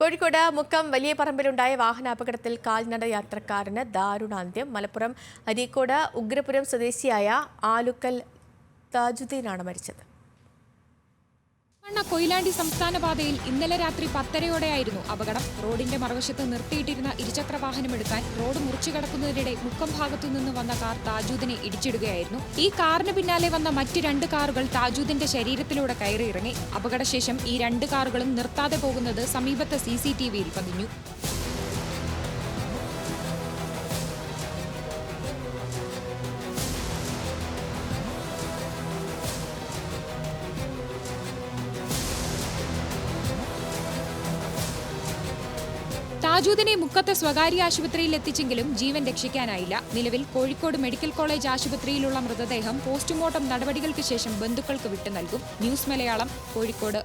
കോഴിക്കോട് മുക്കം വലിയ പറമ്പിലുണ്ടായ വാഹനാപകടത്തിൽ കാൽനട യാത്രക്കാരന് ദാരുണാന്ത്യം. മലപ്പുറം അരീക്കോട് ഉഗ്രപുരം സ്വദേശിയായ ആലുക്കൽ താജുദ്ദീനാണ് മരിച്ചത്. കൊയിലാണ്ടി സംസ്ഥാന പാതയിൽ ഇന്നലെ രാത്രി 10:30 അപകടം. റോഡിന്റെ മറുവശത്ത് നിർത്തിയിട്ടിരുന്ന ഇരുചക്ര വാഹനമെടുക്കാൻ റോഡ് മുറിച്ചു കടക്കുന്നതിനിടെ മുക്കം ഭാഗത്തുനിന്ന് വന്ന കാർ താജൂദിനെ ഇടിച്ചിടുകയായിരുന്നു. ഈ കാറിന് പിന്നാലെ വന്ന മറ്റ് 2 കാറുകൾ താജൂദിന്റെ ശരീരത്തിലൂടെ കയറിയിറങ്ങി. അപകടശേഷം ഈ 2 കാറുകളും നിർത്താതെ പോകുന്നത് സമീപത്തെ CCTVയിൽ പതിഞ്ഞു. താജൂദിനെ മുക്കത്തെ സ്വകാര്യ ആശുപത്രിയിൽ എത്തിച്ചെങ്കിലും ജീവൻ രക്ഷിക്കാനായില്ല. നിലവിൽ കോഴിക്കോട് മെഡിക്കൽ കോളേജ് ആശുപത്രിയിലുള്ള മൃതദേഹം പോസ്റ്റ്മോർട്ടം നടപടികൾക്ക് ശേഷം ബന്ധുക്കൾക്ക് വിട്ടു നൽകും. ന്യൂസ് മലയാളം, കോഴിക്കോട്.